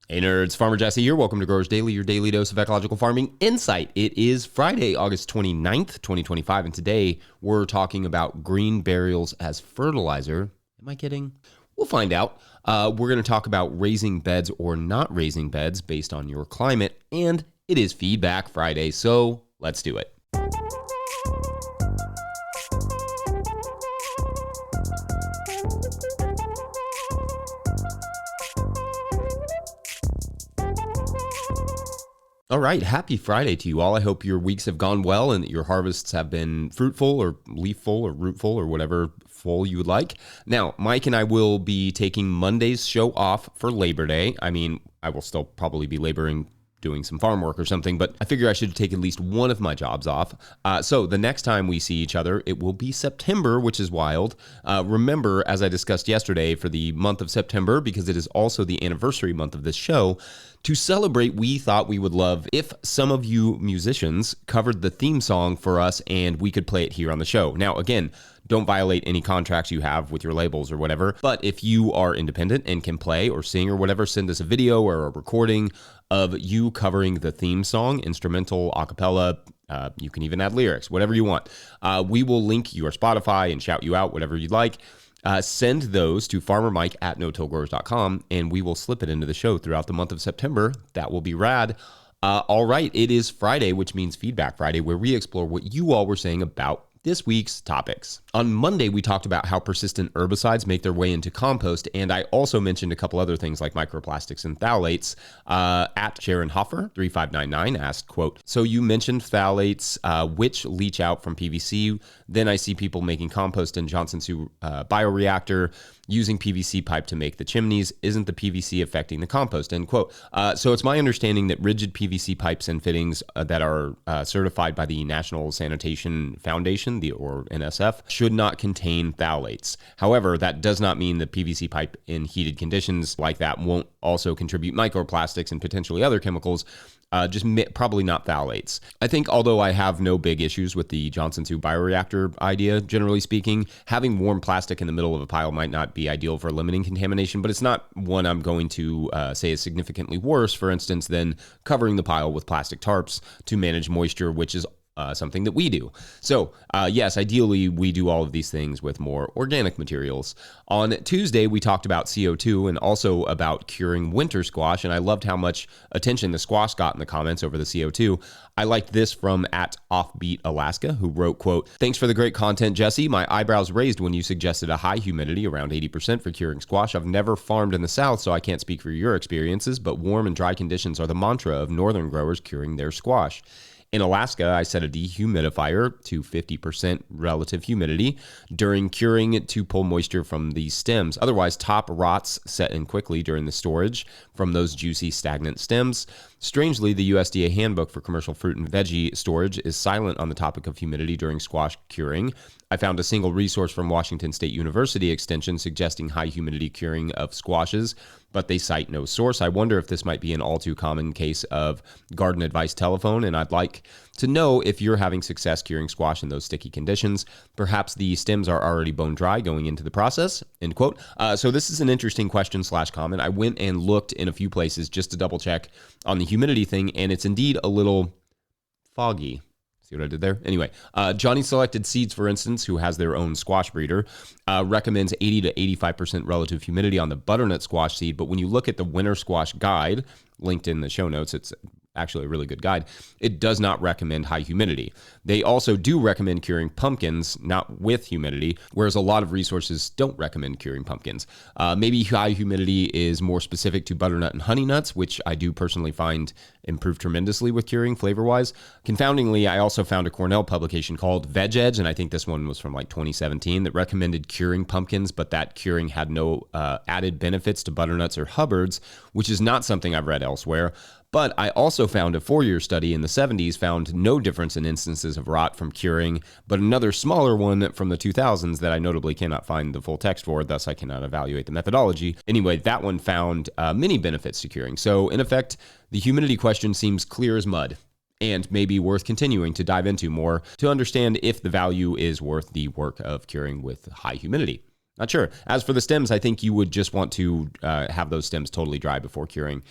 Hey nerds, Farmer Jesse here. Welcome to Growers Daily, your daily dose of ecological farming insight. It is Friday, August 29th, 2025, and today we're talking about green burials as fertilizer. Am I kidding? We'll find out. We're going to talk about raising beds or not raising beds based on your climate, and it is Feedback Friday, so let's do it. All right, happy Friday to you all. I hope your weeks have gone well and that your harvests have been fruitful or leafful or rootful or whatever full you would like. Now, Mike and I will be taking Monday's show off for Labor Day. I mean, I will still probably be laboring doing some farm work or something, but I figure I should take at least one of my jobs off. So the next time we see each other, it will be September, which is wild. Remember, as I discussed yesterday, for the month of September, because it is also the anniversary month of this show, to celebrate, we thought we would love if some of you musicians covered the theme song for us and we could play it here on the show. Now, again, don't violate any contracts you have with your labels or whatever, but if you are independent and can play or sing or whatever, send us a video or a recording of you covering the theme song, instrumental, a cappella. You can even add lyrics, whatever you want. We will link your Spotify and shout you out, whatever you'd like. Send those to farmermike@no-tillgrowers.com and we will slip it into the show throughout the month of September. That will be rad. All right, it is Friday, which means Feedback Friday, where we explore what you all were saying about this week's topics. On Monday, we talked about how persistent herbicides make their way into compost, and I also mentioned a couple other things like microplastics and phthalates. At Sharon Hoffer, 3599, asked, quote, so you mentioned phthalates, which leach out from PVC. Then I see people making compost in Johnson Sioux bioreactor using PVC pipe to make the chimneys. Isn't the PVC affecting the compost? End quote. So it's my understanding that rigid PVC pipes and fittings that are certified by the National Sanitation Foundation, or NSF, should not contain phthalates. However, that does not mean the PVC pipe in heated conditions like that won't also contribute microplastics and potentially other chemicals. Probably not phthalates. I think although I have no big issues with the Johnson Sioux bioreactor idea, generally speaking, having warm plastic in the middle of a pile might not be ideal for limiting contamination, but it's not one I'm going to say is significantly worse, for instance, than covering the pile with plastic tarps to manage moisture, which is something that we do. So yes, ideally we do all of these things with more organic materials. On Tuesday, we talked about CO2 and also about curing winter squash, and I loved how much attention the squash got in the comments over the CO2. I liked this from @Offbeat Alaska, who wrote, quote, thanks for the great content, Jesse. My eyebrows raised when you suggested a high humidity around 80% for curing squash. I've never farmed in the South, so I can't speak for your experiences, but warm and dry conditions are the mantra of northern growers curing their squash. In Alaska, I set a dehumidifier to 50% relative humidity during curing to pull moisture from the stems. Otherwise, top rots set in quickly during the storage from those juicy, stagnant stems. Strangely, the USDA handbook for commercial fruit and veggie storage is silent on the topic of humidity during squash curing. I found a single resource from Washington State University Extension suggesting high humidity curing of squashes, but they cite no source. I wonder if this might be an all too common case of garden advice telephone, and I'd like to know if you're having success curing squash in those sticky conditions. Perhaps the stems are already bone dry going into the process, end quote. So this is an interesting question / comment. I went and looked in a few places just to double check on the humidity thing, and it's indeed a little foggy. See what I did there? Anyway, Johnny Selected Seeds, for instance, who has their own squash breeder, recommends 80 to 85% relative humidity on the butternut squash seed. But when you look at the winter squash guide, linked in the show notes, it's actually a really good guide, it does not recommend high humidity. They also do recommend curing pumpkins, not with humidity, whereas a lot of resources don't recommend curing pumpkins. Maybe high humidity is more specific to butternut and honey nuts, which I do personally find improve tremendously with curing flavor-wise. Confoundingly, I also found a Cornell publication called Veg Edge, and I think this one was from like 2017, that recommended curing pumpkins, but that curing had no added benefits to butternuts or Hubbards, which is not something I've read elsewhere. But I also found a 4-year study in the 70s found no difference in instances of rot from curing, but another smaller one from the 2000s that I notably cannot find the full text for, thus I cannot evaluate the methodology. Anyway, that one found many benefits to curing. So in effect, the humidity question seems clear as mud and may be worth continuing to dive into more to understand if the value is worth the work of curing with high humidity. Not sure. As for the stems, I think you would just want to have those stems totally dry before curing.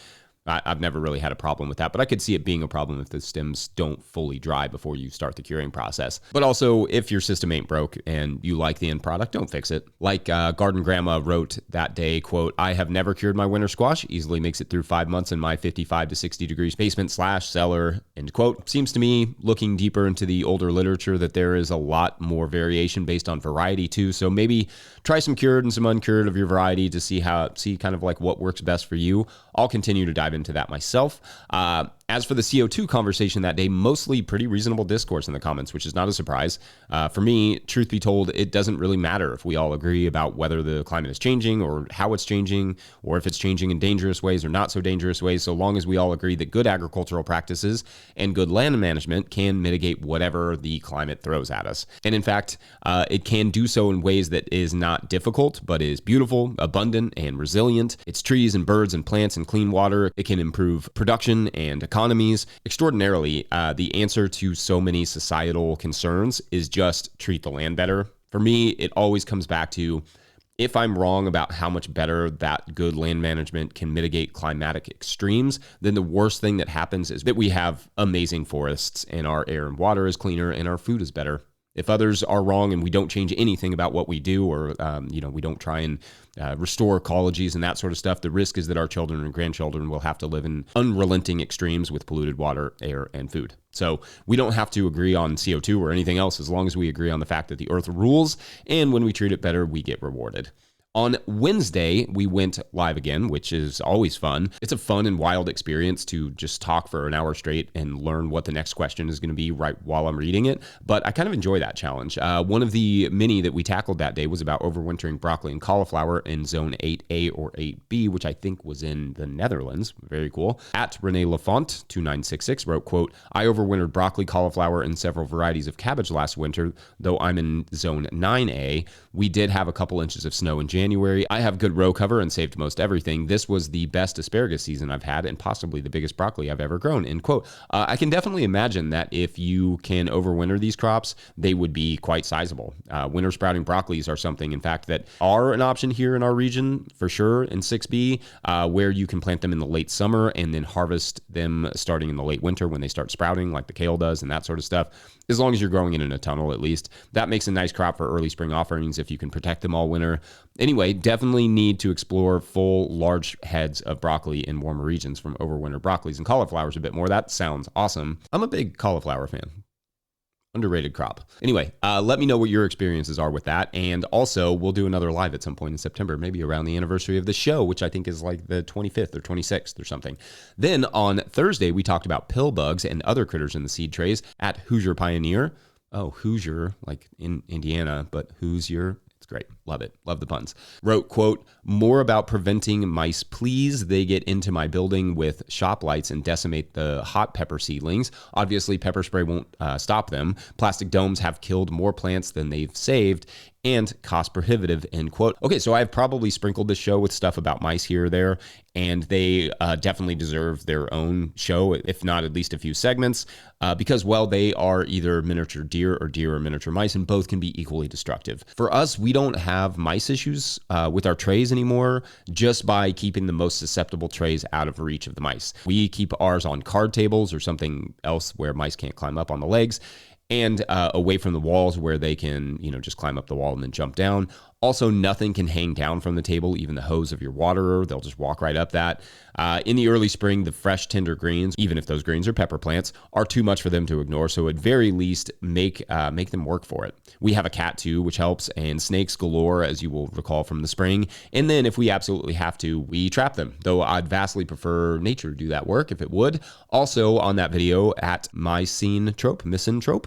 I've never really had a problem with that, but I could see it being a problem if the stems don't fully dry before you start the curing process. But also, if your system ain't broke and you like the end product, don't fix it. Like Garden Grandma wrote that day, quote, "I have never cured my winter squash, easily makes it through 5 months in my 55 to 60 degrees basement/cellar," end quote. Seems to me, looking deeper into the older literature, that there is a lot more variation based on variety too. So maybe try some cured and some uncured of your variety to see kind of like what works best for you. I'll continue to dive into that myself. As for the CO2 conversation that day, mostly pretty reasonable discourse in the comments, which is not a surprise. For me, truth be told, it doesn't really matter if we all agree about whether the climate is changing or how it's changing, or if it's changing in dangerous ways or not so dangerous ways, so long as we all agree that good agricultural practices and good land management can mitigate whatever the climate throws at us. And in fact, it can do so in ways that is not difficult, but is beautiful, abundant, and resilient. It's trees and birds and plants and clean water. It can improve production and economies. Extraordinarily, the answer to so many societal concerns is just treat the land better. For me, it always comes back to, if I'm wrong about how much better that good land management can mitigate climatic extremes, then the worst thing that happens is that we have amazing forests and our air and water is cleaner and our food is better. If others are wrong and we don't change anything about what we do, or we don't try and restore ecologies and that sort of stuff, the risk is that our children and grandchildren will have to live in unrelenting extremes with polluted water, air, and food. So we don't have to agree on CO2 or anything else, as long as we agree on the fact that the earth rules, and when we treat it better, we get rewarded. On Wednesday, we went live again, which is always fun. It's a fun and wild experience to just talk for an hour straight and learn what the next question is going to be right while I'm reading it. But I kind of enjoy that challenge. One of the many that we tackled that day was about overwintering broccoli and cauliflower in zone 8A or 8B, which I think was in the Netherlands. Very cool. At Renee Lafont, 2966, wrote, quote, "I overwintered broccoli, cauliflower, and several varieties of cabbage last winter, though I'm in zone 9A. We did have a couple inches of snow in January. I have good row cover and saved most everything. This was the best asparagus season I've had and possibly the biggest broccoli I've ever grown," end quote. I can definitely imagine that if you can overwinter these crops, they would be quite sizable. Winter sprouting broccolis are something, in fact, that are an option here in our region for sure in 6B, where you can plant them in the late summer and then harvest them starting in the late winter when they start sprouting, like the kale does and that sort of stuff. As long as you're growing it in a tunnel, at least. That makes a nice crop for early spring offerings if you can protect them all winter. Anyway, definitely need to explore full, large heads of broccoli in warmer regions from overwinter broccolis and cauliflowers a bit more. That sounds awesome. I'm a big cauliflower fan. Underrated crop. Anyway, let me know what your experiences are with that. And also, we'll do another live at some point in September, maybe around the anniversary of the show, which I think is like the 25th or 26th or something. Then on Thursday, we talked about pill bugs and other critters in the seed trays at Hoosier Pioneer. Oh, Hoosier, like in Indiana, but Hoosier. It's great. Love it. Love the puns. Wrote, quote, "More about preventing mice, please. They get into my building with shop lights and decimate the hot pepper seedlings. Obviously, pepper spray won't stop them. Plastic domes have killed more plants than they've saved and cost prohibitive," end quote. Okay, so I've probably sprinkled this show with stuff about mice here or there, and they definitely deserve their own show, if not at least a few segments, because, well, they are either miniature deer or miniature mice, and both can be equally destructive. For us, we don't have mice issues with our trays anymore, just by keeping the most susceptible trays out of reach of the mice. We keep ours on card tables or something else where mice can't climb up on the legs, and away from the walls where they can, just climb up the wall and then jump down. Also, nothing can hang down from the table, even the hose of your waterer. They'll just walk right up that. In the early spring, the fresh, tender greens, even if those greens are pepper plants, are too much for them to ignore. So at very least, make them work for it. We have a cat too, which helps, and snakes galore, as you will recall from the spring. And then if we absolutely have to, we trap them, though I'd vastly prefer nature to do that work if it would. Also on that video at Misanthrope,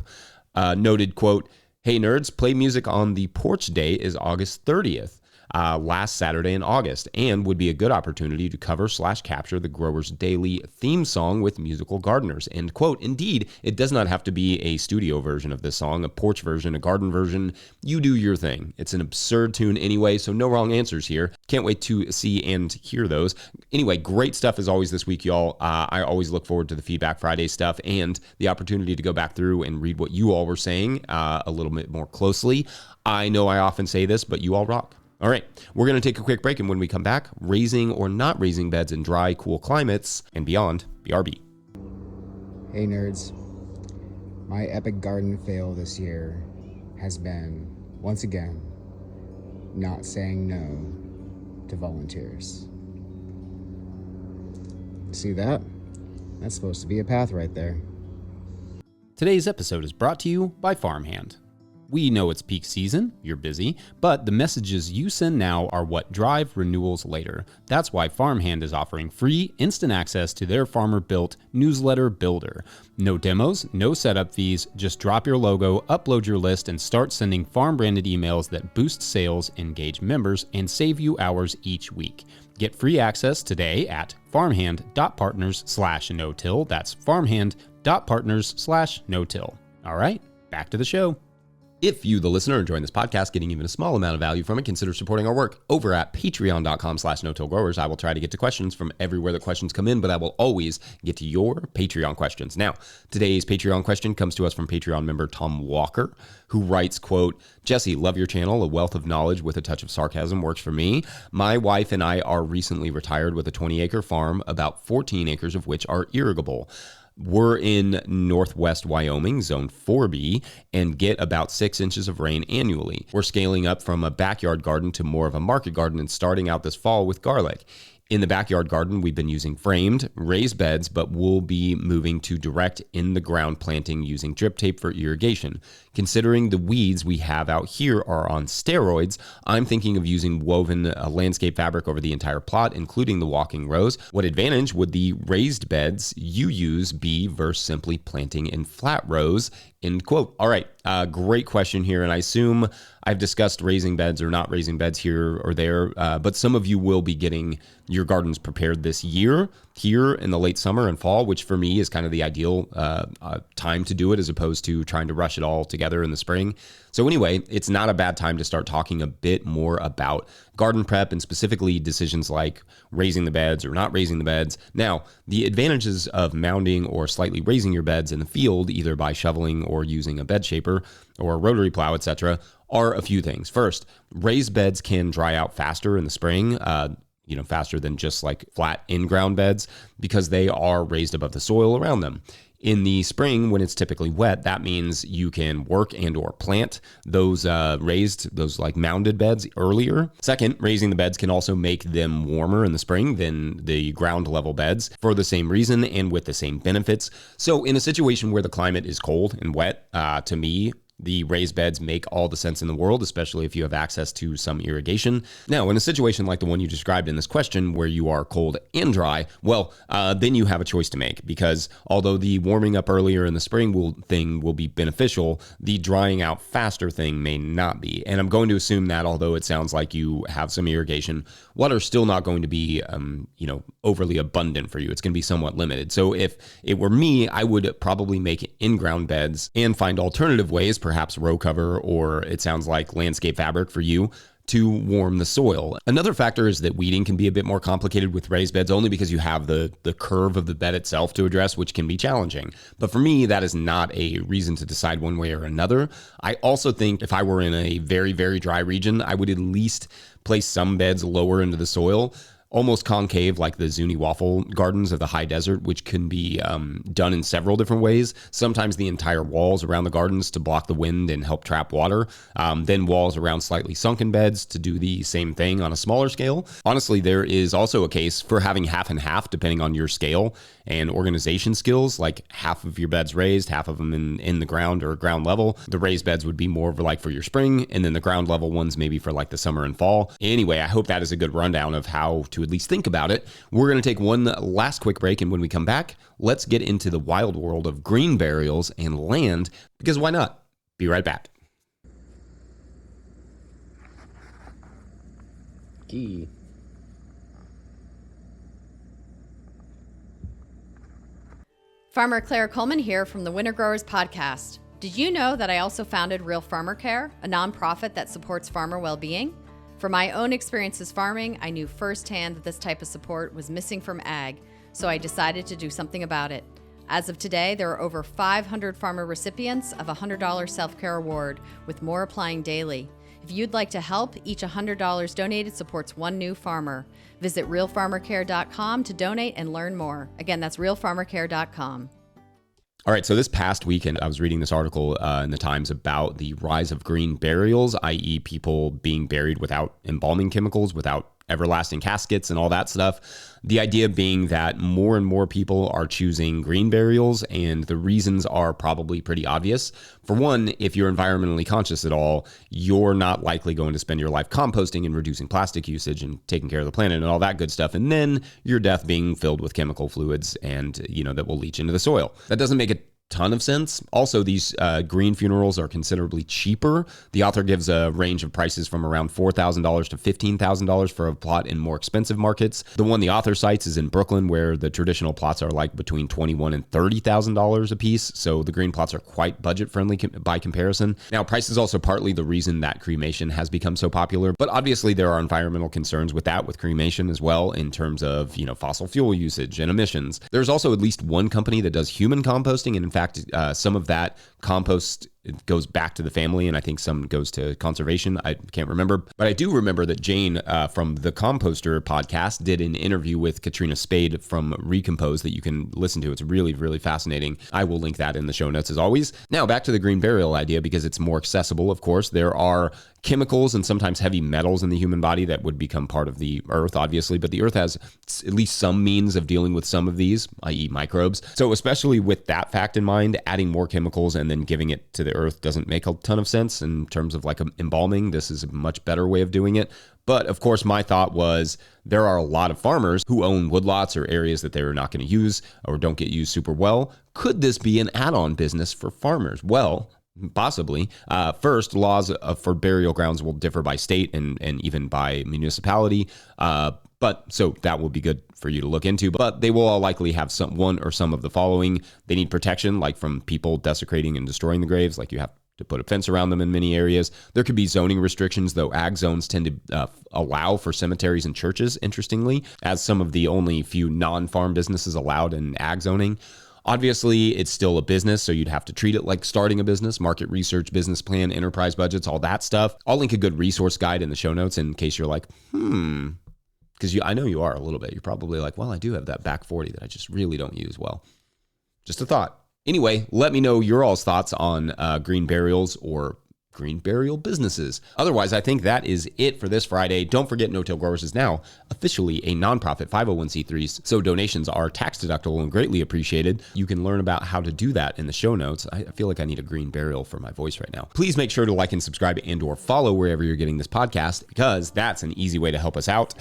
noted, quote, "Hey nerds, play music on the porch day is August 30th. Last Saturday in August, and would be a good opportunity to cover/capture the Growers Daily theme song with musical gardeners," end quote. Indeed, it does not have to be a studio version of this song, a porch version, a garden version. You do your thing. It's an absurd tune anyway, so no wrong answers here. Can't wait to see and hear those. Anyway, great stuff as always this week, y'all. I always look forward to the Feedback Friday stuff and the opportunity to go back through and read what you all were saying a little bit more closely. I know I often say this, but you all rock. All right, we're going to take a quick break, and when we come back, raising or not raising beds in dry, cool climates and beyond. BRB. Hey nerds, my epic garden fail this year has been, once again, not saying no to volunteers. See that? That's supposed to be a path right there. Today's episode is brought to you by Farmhand. We know it's peak season, you're busy, but the messages you send now are what drive renewals later. That's why Farmhand is offering free, instant access to their farmer-built newsletter builder. No demos, no setup fees, just drop your logo, upload your list, and start sending farm-branded emails that boost sales, engage members, and save you hours each week. Get free access today at farmhand.partners/no-till. That's farmhand.partners/no-till. All right, back to the show. If you, the listener, enjoying this podcast, getting even a small amount of value from it, consider supporting our work over at patreon.com/no-till-growers. I will try to get to questions from everywhere the questions come in, but I will always get to your Patreon questions. Now, today's Patreon question comes to us from Patreon member Tom Walker, who writes, quote, Jesse, love your channel. A wealth of knowledge with a touch of sarcasm works for me. My wife and I are recently retired with a 20-acre farm, about 14 acres of which are irrigable. We're in northwest Wyoming, zone 4B, and get about 6 inches of rain annually. We're scaling up from a backyard garden to more of a market garden and starting out this fall with garlic. In the backyard garden, we've been using framed, raised beds, but we'll be moving to direct in-the-ground planting using drip tape for irrigation. Considering the weeds we have out here are on steroids, I'm thinking of using woven landscape fabric over the entire plot, including the walking rows. What advantage would the raised beds you use be versus simply planting in flat rows? End quote. All right, great question here, and I assume I've discussed raising beds or not raising beds here or there, but some of you will be getting your gardens prepared this year, here in the late summer and fall, which for me is kind of the ideal time to do it as opposed to trying to rush it all together in the spring. So anyway, it's not a bad time to start talking a bit more about garden prep and specifically decisions like raising the beds or not raising the beds. Now, the advantages of mounding or slightly raising your beds in the field, either by shoveling or using a bed shaper or a rotary plow, etc., are a few things. First, raised beds can dry out faster in the spring, faster than just like flat in-ground beds because they are raised above the soil around them. In the spring, when it's typically wet, that means you can work and or plant those those mounded beds earlier. Second, raising the beds can also make them warmer in the spring than the ground level beds for the same reason and with the same benefits. So in a situation where the climate is cold and wet, to me, the raised beds make all the sense in the world, especially if you have access to some irrigation. Now, in a situation like the one you described in this question where you are cold and dry, well, then you have a choice to make because although the warming up earlier in the spring will be beneficial, the drying out faster thing may not be. And I'm going to assume that although it sounds like you have some irrigation, water's still not going to be, overly abundant for you. It's going to be somewhat limited. So if it were me, I would probably make in-ground beds and find alternative ways, perhaps row cover, or it sounds like landscape fabric for you to warm the soil. Another factor is that weeding can be a bit more complicated with raised beds only because you have the curve of the bed itself to address, which can be challenging. But for me, that is not a reason to decide one way or another. I also think if I were in a very, very dry region, I would at least place some beds lower into the soil, almost concave like the Zuni waffle gardens of the high desert, which can be done in several different ways. Sometimes the entire walls around the gardens to block the wind and help trap water. Then walls around slightly sunken beds to do the same thing on a smaller scale. Honestly, there is also a case for having half and half depending on your scale and organization skills, like half of your beds raised, half of them in the ground or ground level. The raised beds would be more for your spring, and then the ground level ones maybe for like the summer and fall. Anyway, I hope that is a good rundown of how to at least think about it. We're going to take one last quick break, and when we come back, let's get into the wild world of green burials and land, because why not? Be right back. Key. Farmer Claire Coleman here from the Winter Growers Podcast. Did you know that I also founded Real Farmer Care, a nonprofit that supports farmer well-being? From my own experiences farming, I knew firsthand that this type of support was missing from ag, so I decided to do something about it. As of today, there are over 500 farmer recipients of a $100 self-care award, with more applying daily. If If you'd like to help, each $100 donated supports one new farmer. Visit realfarmercare.com to donate and learn more. Again, that's realfarmercare.com. All right, so this past weekend, I was reading this article in the Times about the rise of green burials, i.e. people being buried without embalming chemicals, without everlasting caskets and all that stuff. The idea being that more and more people are choosing green burials, and the reasons are probably pretty obvious. For one, if you're environmentally conscious at all, you're not likely going to spend your life composting and reducing plastic usage and taking care of the planet and all that good stuff, and then your death being filled with chemical fluids and, that will leach into the soil. That doesn't make a ton of sense. Also, these green funerals are considerably cheaper. The author gives a range of prices from around $4,000 to $15,000 for a plot in more expensive markets. The one the author cites is in Brooklyn, where the traditional plots are like between $21,000 and $30,000 a piece. So the green plots are quite budget friendly by comparison. Now, price is also partly the reason that cremation has become so popular, but obviously there are environmental concerns with cremation as well, in terms of, fossil fuel usage and emissions. There's also at least one company that does human composting, and in fact, some of that compost goes back to the family, and I think some goes to conservation. I can't remember, but I do remember that Jane from the Composter podcast did an interview with Katrina Spade from Recompose that you can listen to. It's really, really fascinating. I will link that in the show notes as always. Now back to the green burial idea, because it's more accessible. Of course, there are chemicals and sometimes heavy metals in the human body that would become part of the earth, obviously, but the earth has at least some means of dealing with some of these, i.e. microbes. So especially with that fact in mind, adding more chemicals and then giving it to the earth doesn't make a ton of sense in terms of like embalming. This is a much better way of doing it. But of course, my thought was there are a lot of farmers who own woodlots or areas that they're not going to use or don't get used super well. Could this be an add-on business for farmers? Well, possibly. First, laws for burial grounds will differ by state and even by municipality. So that will be good for you to look into, but they will all likely have one or some of the following. They need protection, like from people desecrating and destroying the graves, like you have to put a fence around them in many areas. There could be zoning restrictions, though ag zones tend to allow for cemeteries and churches, interestingly, as some of the only few non-farm businesses allowed in ag zoning. Obviously, it's still a business, so you'd have to treat it like starting a business, market research, business plan, enterprise budgets, all that stuff. I'll link a good resource guide in the show notes in case you're like, because I know you are a little bit. You're probably like, well, I do have that back 40 that I just really don't use well. Just a thought. Anyway, let me know your all's thoughts on green burials or green burial businesses. Otherwise, I think that is it for this Friday. Don't forget, No Till Growers is now officially a nonprofit 501c3, so donations are tax deductible and greatly appreciated. You can learn about how to do that in the show notes. I feel like I need a green burial for my voice right now. Please make sure to like and subscribe and or follow wherever you're getting this podcast, because that's an easy way to help us out.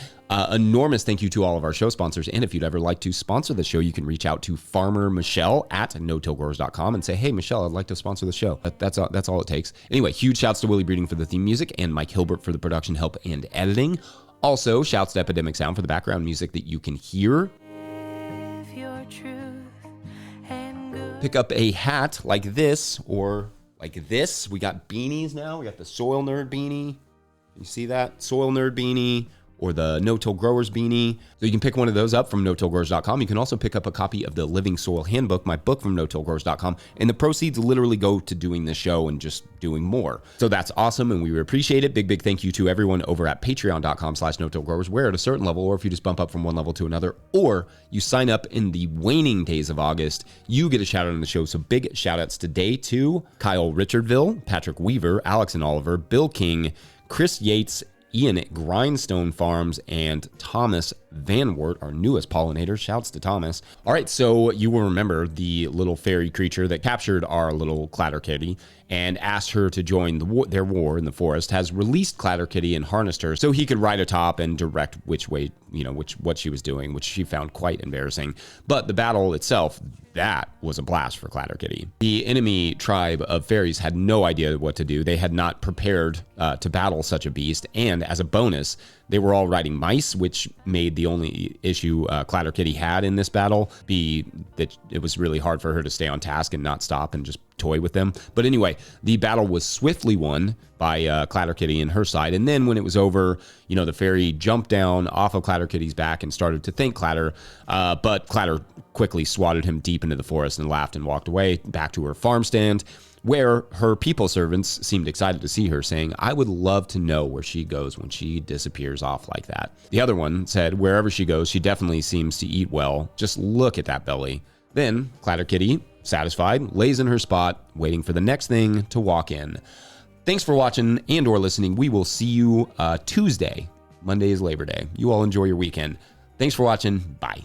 Enormous thank you to all of our show sponsors. And if you'd ever like to sponsor the show, you can reach out to Farmer Michelle at notillgrowers.com and say, hey, Michelle, I'd like to sponsor the show. That's all it takes. Anyway, huge shouts to Willie Breeding for the theme music and Mike Hilbert for the production help and editing. Also, shouts to Epidemic Sound for the background music that you can hear. Pick up a hat like this or like this. We got beanies now. We got the Soil Nerd beanie. You see that? Soil Nerd beanie. Or the No Till Growers beanie. So you can pick one of those up from notillgrowers.com. You can also pick up a copy of the Living Soil Handbook, my book, from notillgrowers.com. And the proceeds literally go to doing this show and just doing more. So that's awesome, and we appreciate it. Big thank you to everyone over at patreon.com/notillgrowers, where at a certain level, or if you just bump up from one level to another, or you sign up in the waning days of August, you get a shout out on the show. So big shout outs today to Kyle Richardville, Patrick Weaver, Alex and Oliver, Bill King, Chris Yates, Ian at Grindstone Farms, and Thomas Van Wert, our newest pollinator. Shouts to Thomas. All right, so you will remember the little fairy creature that captured our little Clatterkitty and asked her to join their war in the forest, has released Clatterkitty and harnessed her so he could ride atop and direct which way, what she was doing, which she found quite embarrassing. But the battle itself, that was a blast for Clatterkitty. The enemy tribe of fairies had no idea what to do. They had not prepared to battle such a beast, and as a bonus, they were all riding mice, which made the only issue Clatterkitty had in this battle be that it was really hard for her to stay on task and not stop and just toy with them. But anyway, the battle was swiftly won by Clatterkitty and her side. And then when it was over, the fairy jumped down off of Clatterkitty's back and started to thank Clatter. But Clatter quickly swatted him deep into the forest and laughed and walked away back to her farm stand. where her people servants seemed excited to see her, saying, "I would love to know where she goes when she disappears off like that." The other one said, "Wherever she goes, she definitely seems to eat well. Just look at that belly." Then Clatterkitty, satisfied, lays in her spot, waiting for the next thing to walk in. Thanks for watching and or listening. We will see you Tuesday. Monday is Labor Day. You all enjoy your weekend. Thanks for watching. Bye.